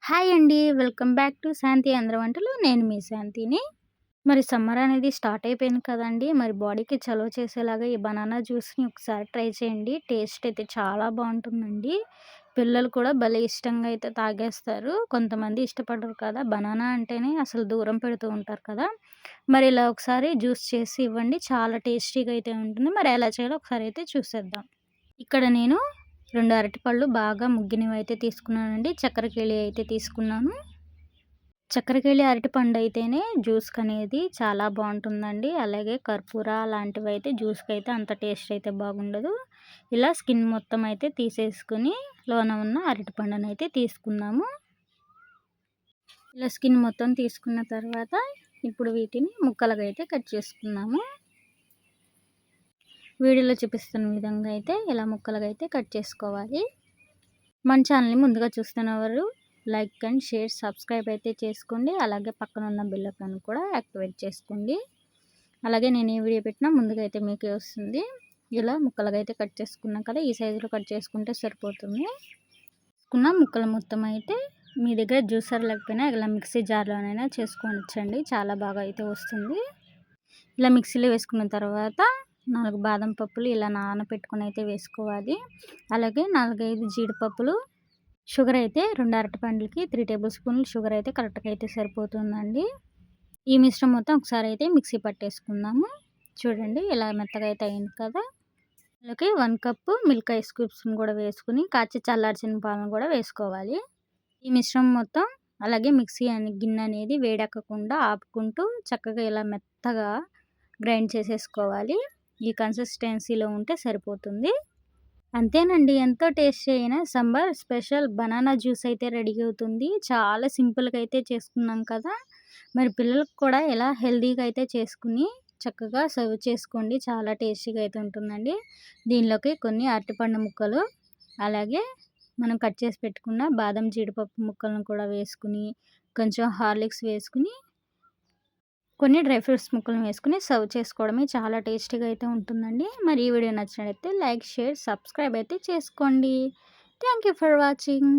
Hi అండి. Welcome back to శాంతి ఆంధ్ర వంటలు. నేను మీ శాంతిని. మరి సమ్మర్ అనేది స్టార్ట్ అయిపోయింది కదండీ! మరి బాడీకి చలువ చేసేలాగా ఈ బనానా జ్యూస్‌ని ఒకసారి ట్రై చేయండి. టేస్ట్ అయితే చాలా బావుంటుందండి. పిల్లలు కూడా భలే ఇష్టంగా అయితే తాగేస్తారు. కొంతమంది ఇష్టపడరు కదా! బనానా అంటేనే అసలు దూరం పెడుతూ ఉంటారు కదా! మరి ఇలా ఒకసారి జ్యూస్ చేసి ఇవ్వండి. చాలా టేస్టీగా అయితే ఉంటుంది. మరి ఎలా చేయాలో ఒకసారి అయితే చూసేద్దాం. ఇక్కడ నేను 2 అరటిపళ్ళు బాగా ముగ్గినవైతే తీసుకున్నానండి. చక్కెరకేళి అయితే తీసుకున్నాను. చక్కెరకేళి అరటిపండయితేనే జ్యూస్‌కనేది చాలా బావుంటుందండి. అలాగే కర్పూర లాంటివైతే జ్యూస్‌కైతే అంత టేస్ట్ అయితే బాగుండదు. ఇలా స్కిన్ మొత్తం అయితే తీసేసుకొని లోన ఉన్న అరటిపండునైతే తీసుకుందాము. ఇలా స్కిన్ మొత్తం తీసుకున్న తర్వాత ఇప్పుడు వీటిని ముక్కలుగా అయితే కట్ చేసుకుందాము. వీడియోలో చూపిస్తున్న విధంగా అయితే ఇలా ముక్కలుగా అయితే కట్ చేసుకోవాలి. మన ఛానల్‌ని ముందుగా చూస్తున్నవారు లైక్ అండ్ షేర్, సబ్స్క్రైబ్ అయితే చేసుకోండి. అలాగే పక్కన ఉన్న బెల్ ఐకాన్ కూడా యాక్టివేట్ చేసుకోండి. అలాగే నేను ఏ వీడియో పెట్టినా ముందుగా అయితే మీకే వస్తుంది. ఇలా ముక్కలుగా అయితే కట్ చేసుకున్నాం కదా! ఈ సైజులో కట్ చేసుకుంటే సరిపోతుంది. తీసుకున్న ముక్కలు మొత్తం అయితే మీ దగ్గర జ్యూసర్ లేకపోయినా ఇలా మిక్సీ జార్‌లోనైనా చేసుకోవచ్చండి. చాలా బాగా అయితే వస్తుంది. ఇలా మిక్సీలో వేసుకున్న తర్వాత 4 బాదం పప్పులు ఇలా నానబెట్టుకొని అయితే వేసుకోవాలి. అలాగే 4, 5 జీడిపప్పులు, షుగర్ అయితే 2 అరటిపండ్లకి 3 టేబుల్ స్పూన్లు షుగర్ అయితే కరెక్ట్‌గా అయితే సరిపోతుందండి. ఈ మిశ్రమం మొత్తం ఒకసారి అయితే మిక్సీ పట్టేసుకుందాము. చూడండి ఇలా మెత్తగా అయితే అయింది కదా! ఇందులోకి 1 కప్పు మిల్క్ ఐస్ క్యూబ్స్‌ని కూడా వేసుకొని కాచి చల్లార్చిన పాలను కూడా వేసుకోవాలి. ఈ మిశ్రమం మొత్తం అలాగే మిక్సీ గిన్నె అనేది వేడెక్కకుండా ఆపుకుంటూ చక్కగా ఇలా మెత్తగా గ్రైండ్ చేసేసుకోవాలి. ఈ కన్సిస్టెన్సీలో ఉంటే సరిపోతుంది. అంతేనండి. ఎంతో టేస్టీ అయిన సమ్మర్ స్పెషల్ బనానా జ్యూస్ అయితే రెడీ అవుతుంది. చాలా సింపుల్‌గా అయితే చేసుకున్నాం కదా! మరి పిల్లలకు కూడా ఇలా హెల్తీగా అయితే చేసుకొని చక్కగా సర్వ్ చేసుకోండి. చాలా టేస్టీగా అయితే ఉంటుందండి. దీనిలోకి కొన్ని అరటిపండు ముక్కలు, అలాగే మనం కట్ చేసి పెట్టుకున్న బాదం, జీడిపప్పు ముక్కలను కూడా వేసుకొని, కొంచెం హార్లిక్స్ వేసుకొని, కొన్ని డ్రై ఫ్రూట్స్ ముక్కలను వేసుకొని సర్వ్ చేసుకోవడమే చాలా టేస్టీగా అయితే ఉంటుందండి. మరి ఈ వీడియో నచ్చినట్లయితే లైక్, షేర్, సబ్స్క్రైబ్ అయితే చేసుకోండి. Thank you for watching.